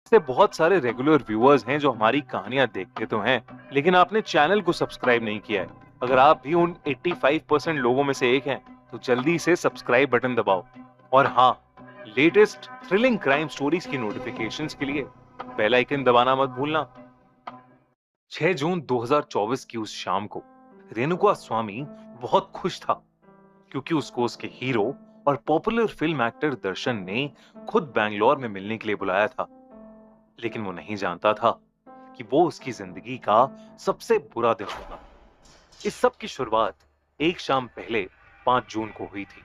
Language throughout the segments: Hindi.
से बहुत सारे रेगुलर व्यूअर्स हैं जो हमारी कहानियां देखते तो हैं, लेकिन आपने चैनल को सब्सक्राइब नहीं किया है। अगर आप भी उन 85% लोगों में से एक हैं, तो जल्दी से सब्सक्राइब बटन दबाओ। और हाँ, लेटेस्ट थ्रिलिंग क्राइम स्टोरीज की नोटिफिकेशंस के लिए बेल आइकन दबाना मत भूलना। 6 जून 2024 की उस शाम को रेणुका स्वामी बहुत खुश था, क्योंकि उसको उसके हीरो और पॉपुलर फिल्म एक्टर दर्शन ने खुद बैंगलोर में मिलने के लिए बुलाया था। लेकिन वो नहीं जानता था कि वो उसकी जिंदगी का सबसे बुरा दिन होगा। इस सब की शुरुआत एक शाम पहले 5 जून को हुई थी।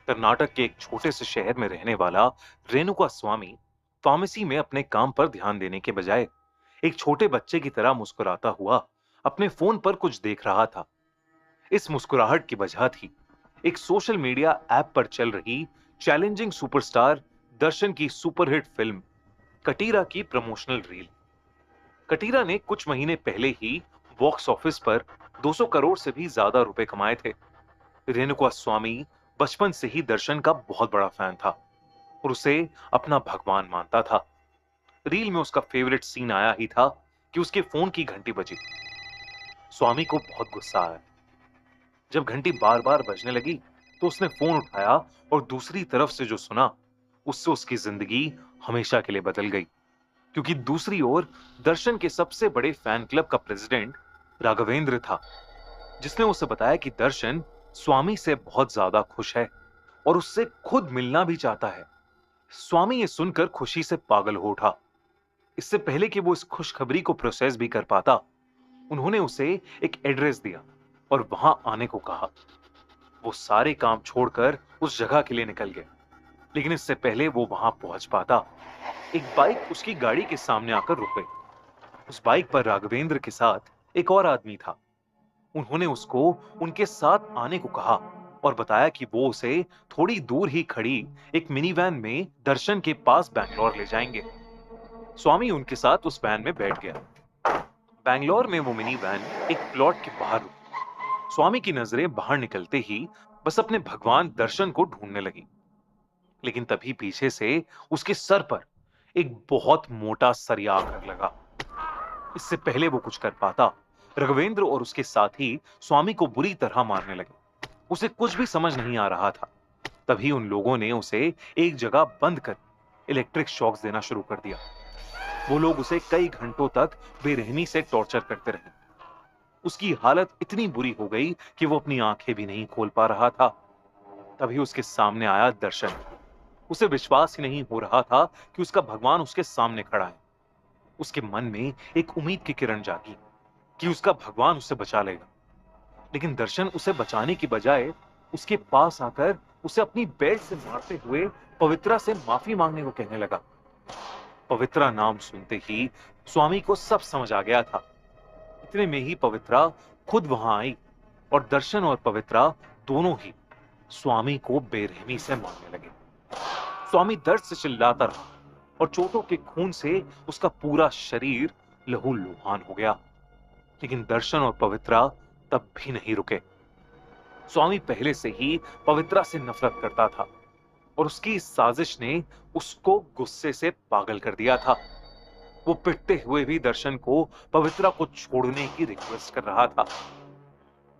कर्नाटक के एक छोटे से शहर में रहने वाला रेणुका स्वामी फार्मेसी में अपने काम पर ध्यान देने के बजाय एक छोटे बच्चे की तरह मुस्कुराता हुआ अपने फोन पर कुछ देख रहा था। इस मुस्कुराहट की वजह थी एक सोशल मीडिया ऐप पर चल रही चैलेंजिंग सुपरस्टार दर्शन की सुपरहिट फिल्म कटीरा की प्रमोशनल रील। कटीरा ने कुछ महीने पहले ही बॉक्स ऑफिस पर 200 करोड़ से भी ज्यादा रुपए कमाए थे। रेणुका स्वामी बचपन से ही दर्शन का बहुत बड़ा फैन था और उसे अपना भगवान मानता था। रील में उसका फेवरेट सीन आया ही था कि उसके फोन की घंटी बजी। स्वामी को बहुत गुस्सा आया। जब घंटी बार बार बजने लगी तो उसने फोन उठाया और दूसरी तरफ से जो सुना, उससे उसकी जिंदगी हमेशा के लिए बदल गई। क्योंकि दूसरी ओर दर्शन के सबसे बड़े फैन क्लब का प्रेसिडेंट राघवेंद्र था, जिसने उसे बताया कि दर्शन स्वामी से बहुत ज्यादा खुश है और उससे खुद मिलना भी चाहता है। स्वामी ये सुनकर खुशी से पागल हो उठा। इससे पहले कि वो इस खुशखबरी को प्रोसेस भी कर पाता, उन्होंने उसे एक एड्रेस दिया और वहां आने को कहा। वो सारे काम छोड़कर उस जगह के लिए निकल गया, लेकिन इससे पहले वो वहां पहुंच पाता, एक बाइक उसकी गाड़ी के सामने आकर रुक गई। उस बाइक पर राघवेंद्र के साथ एक और आदमी था। उन्होंने उसको उनके साथ आने को कहा और बताया कि वो उसे थोड़ी दूर ही खड़ी एक मिनी वैन में दर्शन के पास बैंगलोर ले जाएंगे। स्वामी उनके साथ उस वैन में बैठ गया। बैंगलोर में वो मिनी वैन एक प्लॉट के बाहर रुकी। स्वामी की नजरें बाहर निकलते ही बस अपने भगवान दर्शन को ढूंढने लगी। लेकिन तभी पीछे से उसके सर पर एक बहुत मोटा सरिया आकर लगा। इससे पहले वो कुछ कर पाता, रघुवेंद्र और उसके साथी स्वामी को बुरी तरह मारने लगे। उसे कुछ भी समझ नहीं आ रहा था। तभी उन लोगों ने उसे एक जगह बंद कर इलेक्ट्रिक शॉक्स देना शुरू कर दिया। वो लोग उसे कई घंटों तक बेरहमी से टॉर्चर करते रहे। उसकी हालत इतनी बुरी हो गई कि वो अपनी आंखें भी नहीं खोल पा रहा था। तभी उसके सामने आया दर्शन। उसे विश्वास ही नहीं हो रहा था कि उसका भगवान उसके सामने खड़ा है। उसके मन में एक उम्मीद की किरण जागी कि उसका भगवान उसे बचा लेगा। लेकिन दर्शन उसे बचाने की बजाय उसके पास आकर उसे अपनी बेल्ट से मारते हुए पवित्रा से माफी मांगने को कहने लगा। पवित्रा नाम सुनते ही स्वामी को सब समझ आ गया था। इतने में ही पवित्रा खुद वहां आई और दर्शन और पवित्रा दोनों ही स्वामी को बेरहमी से मारने लगे। स्वामी दर्द से चिल्लाता रहा और चोटों के खून से उसका पूरा शरीर लहूलुहान हो गया। लेकिन दर्शन और पवित्रा तब भी नहीं रुके। स्वामी पहले से ही पवित्रा से नफरत करता था और उसकी इस साजिश ने उसको गुस्से से पागल कर दिया था। वो पिटते हुए भी दर्शन को पवित्रा को छोड़ने की रिक्वेस्ट कर रहा था।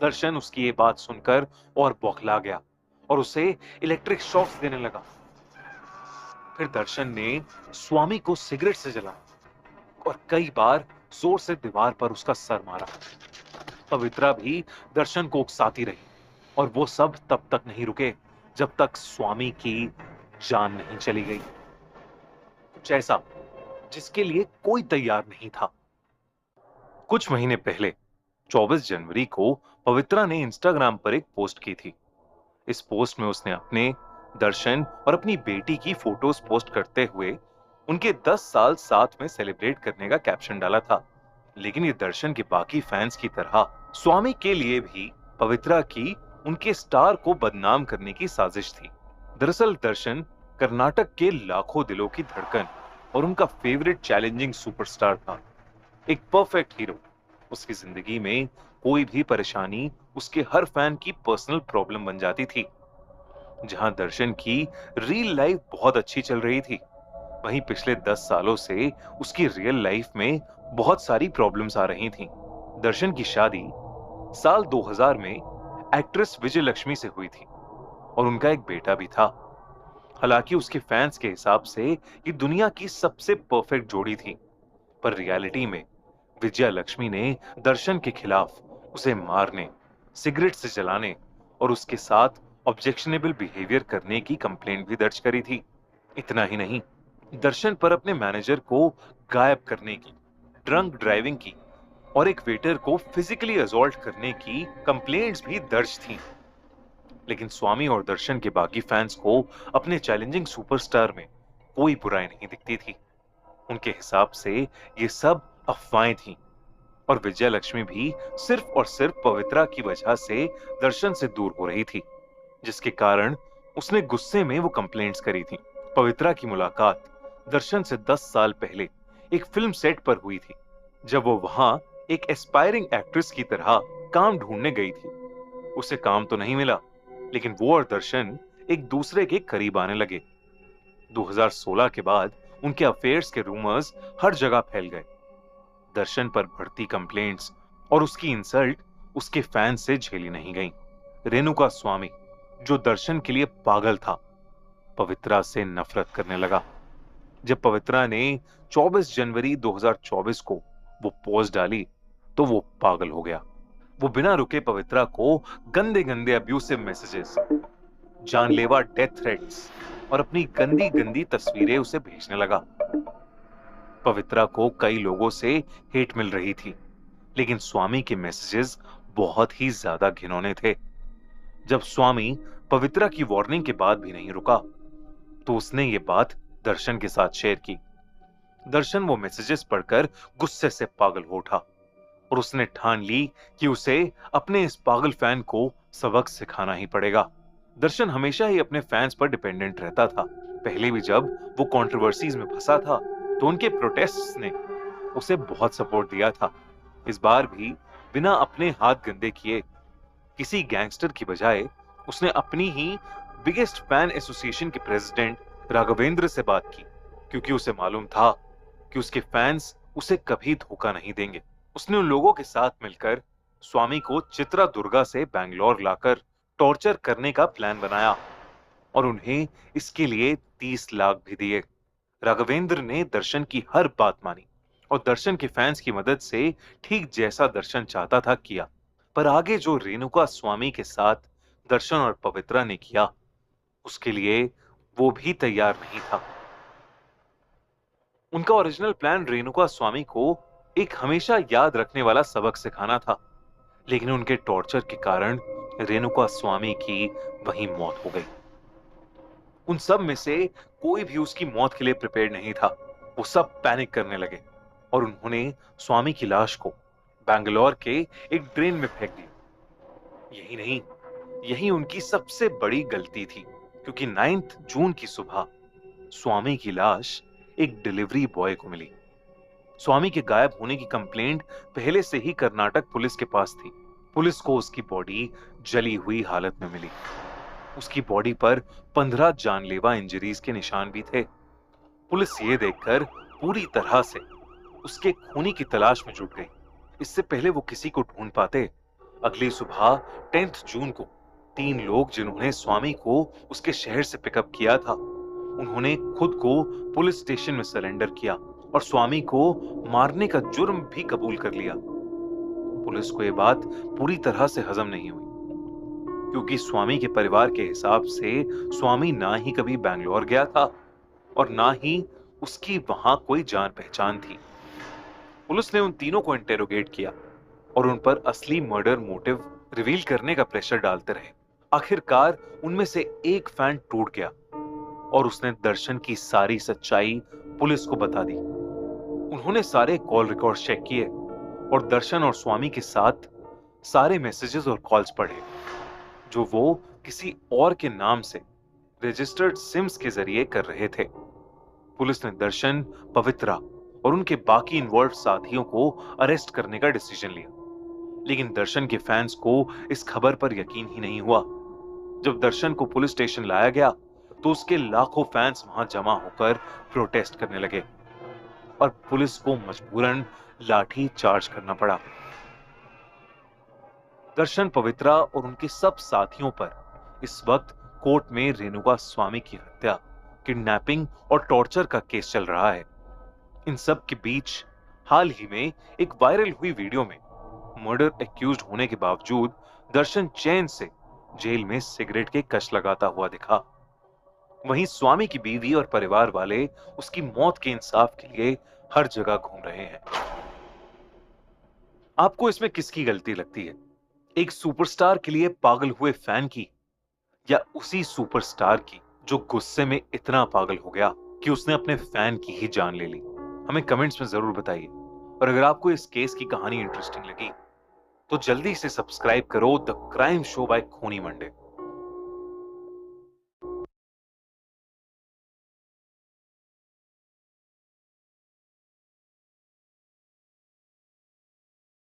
दर्शन उसकी ये बात सुनकर और बौखला गया और उसे इलेक्ट्रिक शॉक्स देने लगा। फिर दर्शन ने स्वामी को सिगरेट से जलाया और कई बार जोर से दीवार पर उसका सर मारा। पवित्रा भी दर्शन को उकसाती रही और वो सब तब तक नहीं रुके जब तक स्वामी की जान नहीं चली गई। कुछ ऐसा जिसके लिए कोई तैयार नहीं था। कुछ महीने पहले 24 जनवरी को पवित्रा ने इंस्टाग्राम पर एक पोस्ट की थी। इस पोस्ट में उसने अपने, दर्शन और अपनी बेटी की फोटोज पोस्ट करते हुए उनके 10 साल साथ में सेलिब्रेट करने का कैप्शन डाला था। लेकिन ये दर्शन के बाकी फैंस की तरह स्वामी के लिए भी पवित्रा की उनके स्टार को बदनाम करने की साजिश थी। दरअसल दर्शन कर्नाटक के लाखों दिलों की धड़कन और उनका फेवरेट चैलेंजिंग सुपरस्टार था, एक परफेक्ट हीरो। उसकी जिंदगी में कोई भी परेशानी उसके हर फैन की पर्सनल प्रॉब्लम बन जाती थी। जहां दर्शन की रियल लाइफ बहुत अच्छी चल रही थी, वहीं पिछले 10 सालों से उसकी रियल लाइफ में बहुत सारी प्रॉब्लम्स आ रही थीं। दर्शन की शादी साल 2000 में एक्ट्रेस विजय लक्ष्मी से हुई थी और उनका एक बेटा भी था। हालांकि उसके फैंस के हिसाब से ये दुनिया की सबसे परफेक्ट जोड़ी थी, पर रियलिटी में विजया लक्ष्मी ने दर्शन के खिलाफ उसे मारने, सिगरेट से जलाने और उसके साथ ऑब्जेक्शनेबल बिहेवियर करने की कंप्लेंट भी दर्ज करी थी। इतना ही नहीं, दर्शन पर अपने मैनेजर को गायब करने की, ड्रंक ड्राइविंग की और एक वेटर को फिजिकली असॉल्ट करने की कंप्लेंट्स भी दर्ज थीं। लेकिन स्वामी और दर्शन के बाकी फैंस को अपने चैलेंजिंग सुपरस्टार में कोई बुराई नहीं दिखती थी। उनके हिसाब से ये सब अफवाहें थीं और विजय लक्ष्मी भी सिर्फ और सिर्फ पवित्रा की वजह से दर्शन से दूर हो रही थी, जिसके कारण उसने गुस्से में वो कंप्लेंट्स करी थी। पवित्रा की मुलाकात दर्शन से 10 साल पहले एक फिल्म सेट पर हुई थी, जब वो वहां एक एस्पायरिंग एक्ट्रेस की तरह काम ढूंढने गई थी। उसे काम तो नहीं मिला, लेकिन वो और दर्शन एक दूसरे के करीब आने लगे। 2016 के बाद उनके अफेयर्स के रूमर्स हर जगह फैल गए। दर्शन पर बढ़ती कंप्लेंट्स और उसकी इंसल्ट उसके फैंस से झेली नहीं गई। रेणुका स्वामी, जो दर्शन के लिए पागल था, पवित्रा से नफरत करने लगा। जब पवित्रा ने 24 जनवरी 2024 को वो पोस्ट डाली, तो वो पागल हो गया। वो बिना रुके पवित्रा को गंदे गंदे अब्यूसिव मैसेजेस, जानलेवा डेथ थ्रेट्स और अपनी गंदी गंदी तस्वीरें उसे भेजने लगा। पवित्रा को कई लोगों से हेट मिल रही थी, लेकिन स्वामी के मैसेजेस बहुत ही ज्यादा घिनौने थे। जब स्वामी पवित्रा की वार्निंग के बाद भी नहीं रुका, तो उसने ये बात दर्शन के साथ शेयर की। दर्शन वो मैसेजेस पढ़कर गुस्से से पागल हो उठा और उसने ठान ली कि उसे अपने इस पागल फैन को सबक सिखाना ही पड़ेगा। दर्शन हमेशा ही अपने फैंस पर डिपेंडेंट रहता था। पहले भी जब वो कंट्रोवर्सीज में फंसा था, तो उनके प्रोटेस्ट्स ने उसे बहुत सपोर्ट दिया था। इस बार भी बिना अपने हाथ गंदे किए किसी गैंगस्टर की बजाय उसने अपनी ही बिगेस्ट फैन एसोसिएशन के प्रेसिडेंट राघवेंद्र से बात की, क्योंकि उसे मालूम था कि उसके फैंस उसे कभी धोखा नहीं देंगे। उसने उन लोगों के साथ मिलकर स्वामी को चित्रा दुर्गा से बैंगलोर लाकर टॉर्चर करने का प्लान बनाया और उन्हें इसके लिए 30 लाख भी दिए। राघवेंद्र ने दर्शन की हर बात मानी और दर्शन के फैंस की मदद से ठीक जैसा दर्शन चाहता था किया। पर आगे जो रेणुका स्वामी के साथ दर्शन और पवित्रा ने किया, उसके लिए वो भी तैयार नहीं था। उनका ओरिजिनल प्लान रेणुका स्वामी को एक हमेशा याद रखने वाला सबक सिखाना था, लेकिन उनके टॉर्चर के कारण रेणुका स्वामी की वहीं मौत हो गई। उन सब में से कोई भी उसकी मौत के लिए प्रिपेयर नहीं था। वो सब पैनिक करने लगे और उन्होंने स्वामी की लाश को बैंगलोर के एक ड्रेन में फेंक दिया। यही नहीं, यही उनकी सबसे बड़ी गलती थी, क्योंकि 9 जून की सुबह स्वामी की लाश एक डिलीवरी बॉय को मिली। स्वामी के गायब होने की कंप्लेंट पहले से ही कर्नाटक पुलिस के पास थी। पुलिस को उसकी बॉडी जली हुई हालत में मिली। उसकी बॉडी पर 15 जानलेवा इंजरीज के निशान भी थे। पुलिस ये देखकर पूरी तरह से उसके खूनी की तलाश में जुट गई। इससे पहले वो किसी को ढूंढ पाते, अगली सुबह 10 जून को 3 लोग जिन्होंने स्वामी को उसके शहर से पिकअप किया था, उन्होंने खुद को पुलिस स्टेशन में सरेंडर किया और स्वामी को मारने का जुर्म भी कबूल कर लिया। पुलिस को यह बात पूरी तरह से हजम नहीं हुई, क्योंकि स्वामी के परिवार के हिसाब से स्वामी ना ही कभी बैंगलोर गया था और ना ही उसकी वहां कोई जान पहचान थी। पुलिस ने उन तीनों को इंटेरोगेट किया और उन पर असली मर्डर मोटिव रिवील करने का प्रेशर डालते रहे। आखिरकार उनमें से एक फैन टूट गया और उसने दर्शन की सारी सच्चाई पुलिस को बता दी। उन्होंने सारे कॉल रिकॉर्ड चेक किए और दर्शन और स्वामी के साथ सारे मैसेजेस और कॉल्स पढ़े, जो वो किसी और के नाम से रजिस्टर्ड सिम्स के जरिए कर रहे थे। पुलिस ने दर्शन, पवित्रा और उनके बाकी इन्वॉल्व साथियों को अरेस्ट करने का डिसीजन लिया, लेकिन दर्शन के फैंस को इस खबर पर यकीन ही नहीं हुआ। जब दर्शन को पुलिस स्टेशन लाया गया तो उसके लाखों फैंस वहां जमा होकर प्रोटेस्ट करने लगे और पुलिस को मजबूरन लाठी चार्ज करना पड़ा। दर्शन पवित्रा और उनके सब साथियों पर इस वक्त कोर्ट में रेणुका स्वामी की हत्या, किडनैपिंग और टॉर्चर का केस चल रहा है। इन सब के बीच हाल ही में एक वायरल हुई वीडियो में मर्डर एक्यूज्ड होने के बावजूद दर्शन चैन से जेल में सिगरेट के कश लगाता हुआ दिखा। वहीं स्वामी की बीवी और परिवार वाले उसकी मौत के इंसाफ के लिए हर जगह घूम रहे हैं। आपको इसमें किसकी गलती लगती है? एक सुपरस्टार के लिए पागल हुए फैन की, या उसी सुपरस्टार की जो गुस्से में इतना पागल हो गया कि उसने अपने फैन की ही जान ले ली? हमें कमेंट्स में जरूर बताइए। और अगर आपको इस केस की कहानी इंटरेस्टिंग लगी तो जल्दी से सब्सक्राइब करो द क्राइम शो बाय खूनी मंडे।